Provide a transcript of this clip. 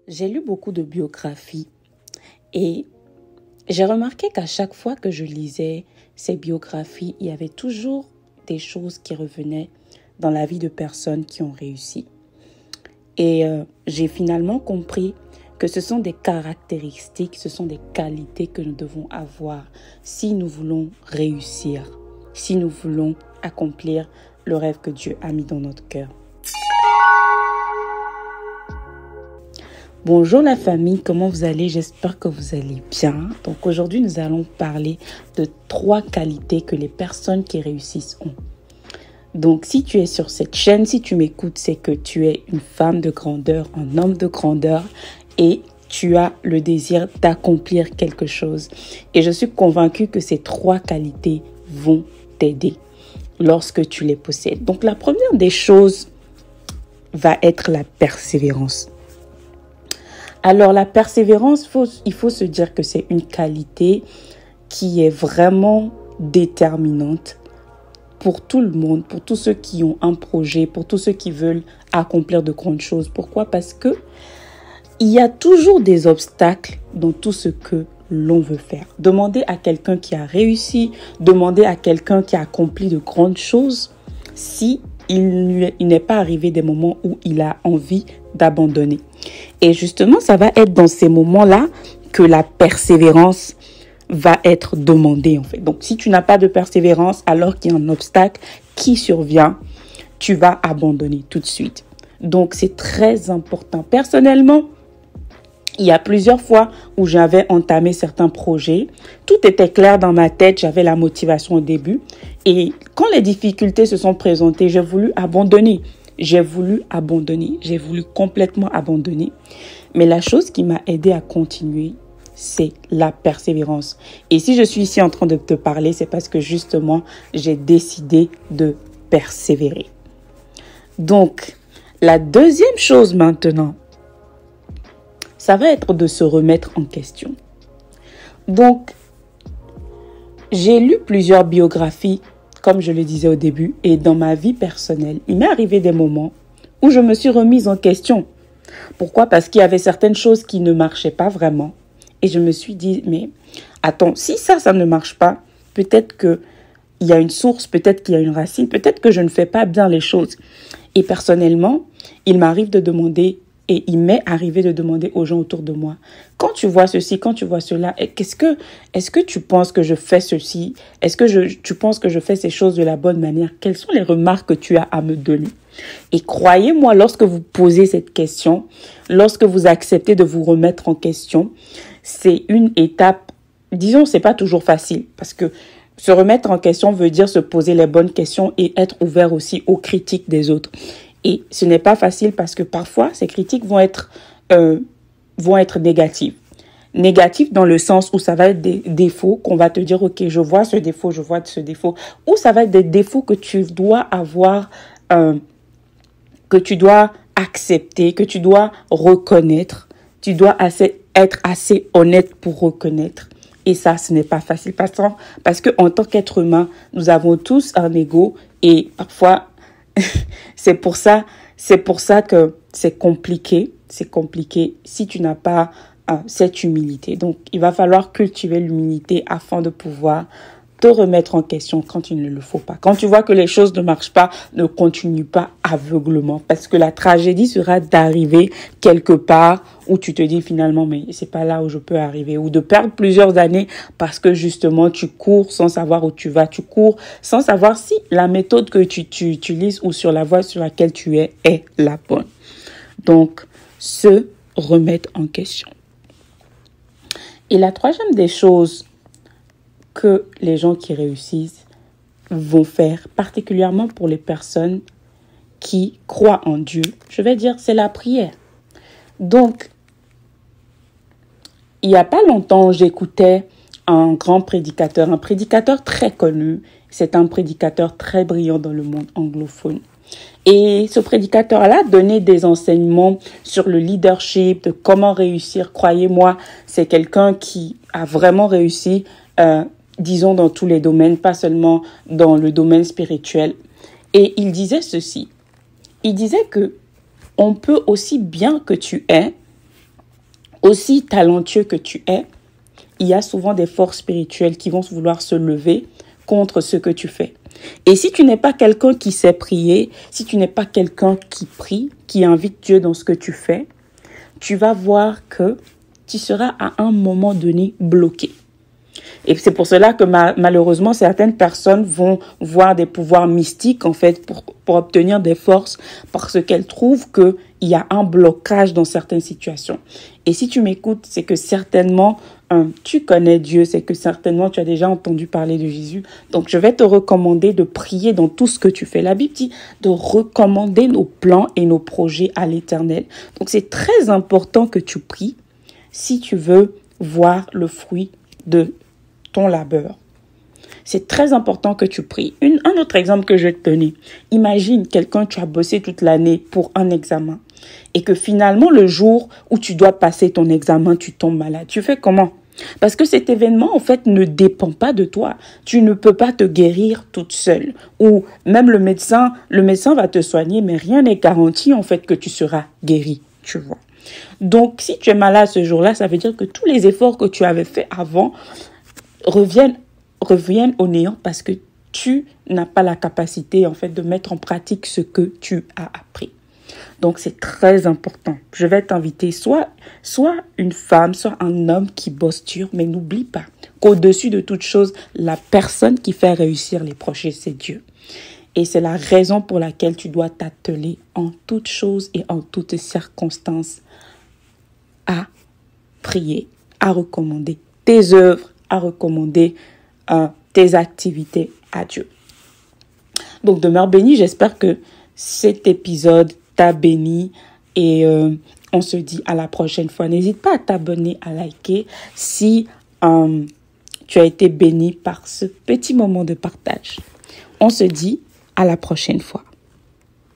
J'ai lu beaucoup de biographies et j'ai remarqué qu'à chaque fois que je lisais ces biographies, il y avait toujours des choses qui revenaient dans la vie de personnes qui ont réussi. Et j'ai finalement compris que ce sont des caractéristiques, ce sont des qualités que nous devons avoir si nous voulons réussir, si nous voulons accomplir le rêve que Dieu a mis dans notre cœur. Bonjour la famille, comment vous allez? J'espère que vous allez bien. Donc aujourd'hui, nous allons parler de 3 qualités que les personnes qui réussissent ont. Donc si tu es sur cette chaîne, si tu m'écoutes, c'est que tu es une femme de grandeur, un homme de grandeur et tu as le désir d'accomplir quelque chose. Et je suis convaincue que ces 3 qualités vont t'aider lorsque tu les possèdes. Donc la première des choses va être la persévérance. Alors la persévérance, il faut se dire que c'est une qualité qui est vraiment déterminante pour tout le monde, pour tous ceux qui ont un projet, pour tous ceux qui veulent accomplir de grandes choses. Pourquoi? Parce que il y a toujours des obstacles dans tout ce que l'on veut faire. Demandez à quelqu'un qui a réussi, demandez à quelqu'un qui a accompli de grandes choses si il n'est pas arrivé des moments où il a envie d'abandonner. Et justement, ça va être dans ces moments-là que la persévérance va être demandée en fait. Donc, si tu n'as pas de persévérance alors qu'il y a un obstacle qui survient, tu vas abandonner tout de suite. Donc, c'est très important. Personnellement, il y a plusieurs fois où j'avais entamé certains projets. Tout était clair dans ma tête, j'avais la motivation au début. Et quand les difficultés se sont présentées, j'ai voulu abandonner. J'ai voulu complètement abandonner. Mais la chose qui m'a aidé à continuer, c'est la persévérance. Et si je suis ici en train de te parler, c'est parce que justement, j'ai décidé de persévérer. Donc, la deuxième chose maintenant, ça va être de se remettre en question. Donc, j'ai lu plusieurs biographies, comme je le disais au début, et dans ma vie personnelle, il m'est arrivé des moments où je me suis remise en question. Pourquoi? Parce qu'il y avait certaines choses qui ne marchaient pas vraiment. Et je me suis dit, mais attends, si ça ne marche pas, peut-être qu'il y a une source, peut-être qu'il y a une racine, peut-être que je ne fais pas bien les choses. Et personnellement, il m'est arrivé de demander aux gens autour de moi, quand tu vois ceci, quand tu vois cela, est-ce que tu penses que je fais ceci? Est-ce que tu penses que je fais ces choses de la bonne manière? Quelles sont les remarques que tu as à me donner? Et croyez-moi, lorsque vous posez cette question, lorsque vous acceptez de vous remettre en question, c'est une étape, disons, c'est pas toujours facile parce que se remettre en question veut dire se poser les bonnes questions et être ouvert aussi aux critiques des autres. Et ce n'est pas facile parce que parfois, ces critiques vont être négatives. Négatives dans le sens où ça va être des défauts qu'on va te dire, OK, je vois ce défaut. Ou ça va être des défauts que tu dois avoir, que tu dois accepter, que tu dois reconnaître. Tu dois être assez honnête pour reconnaître. Et ça, ce n'est pas facile. Parce que en tant qu'être humain, nous avons tous un ego et parfois, c'est pour ça que c'est compliqué si tu n'as pas cette humilité. Donc, il va falloir cultiver l'humilité afin de pouvoir te remettre en question quand il ne le faut pas. Quand tu vois que les choses ne marchent pas, ne continue pas aveuglement parce que la tragédie sera d'arriver quelque part où tu te dis finalement mais c'est pas là où je peux arriver ou de perdre plusieurs années parce que justement tu cours sans savoir où tu vas, tu cours sans savoir si la méthode que tu utilises ou sur la voie sur laquelle tu es la bonne. Donc, se remettre en question. Et la troisième des choses que les gens qui réussissent vont faire, particulièrement pour les personnes qui croient en Dieu, je vais dire, c'est la prière. Donc, il n'y a pas longtemps, j'écoutais un grand prédicateur, un prédicateur très connu. C'est un prédicateur très brillant dans le monde anglophone. Et ce prédicateur-là donnait des enseignements sur le leadership, de comment réussir. Croyez-moi, c'est quelqu'un qui a vraiment réussi, disons, dans tous les domaines, pas seulement dans le domaine spirituel. Et il disait ceci. Il disait que on peut aussi bien que tu aies Aussi talentueux que tu es, il y a souvent des forces spirituelles qui vont vouloir se lever contre ce que tu fais. Et si tu n'es pas quelqu'un qui sait prier, si tu n'es pas quelqu'un qui prie, qui invite Dieu dans ce que tu fais, tu vas voir que tu seras à un moment donné bloqué. Et c'est pour cela que malheureusement, certaines personnes vont voir des pouvoirs mystiques en fait pour obtenir des forces parce qu'elles trouvent qu'il y a un blocage dans certaines situations. Et si tu m'écoutes, c'est que certainement, tu connais Dieu, c'est que certainement tu as déjà entendu parler de Jésus. Donc, je vais te recommander de prier dans tout ce que tu fais. La Bible dit de recommander nos plans et nos projets à l'Éternel. Donc, c'est très important que tu pries si tu veux voir le fruit de ton labeur. C'est très important que tu pries. Un autre exemple que je vais te donner. Imagine quelqu'un, tu as bossé toute l'année pour un examen et que finalement, le jour où tu dois passer ton examen, tu tombes malade. Tu fais comment? Parce que cet événement, en fait, ne dépend pas de toi. Tu ne peux pas te guérir toute seule. Ou même le médecin va te soigner, mais rien n'est garanti, en fait, que tu seras guéri, tu vois. Donc, si tu es malade ce jour-là, ça veut dire que tous les efforts que tu avais faits avant reviennent au néant parce que tu n'as pas la capacité, en fait, de mettre en pratique ce que tu as appris. Donc, c'est très important. Je vais t'inviter soit une femme, soit un homme qui bosse dur, mais n'oublie pas qu'au-dessus de toute chose, la personne qui fait réussir les projets, c'est Dieu. Et c'est la raison pour laquelle tu dois t'atteler en toutes choses et en toutes circonstances à prier, à recommander tes œuvres, à recommander tes activités à Dieu. Donc, demeure béni. J'espère que cet épisode t'a béni et on se dit à la prochaine fois. N'hésite pas à t'abonner, à liker si tu as été béni par ce petit moment de partage. On se dit à la prochaine fois.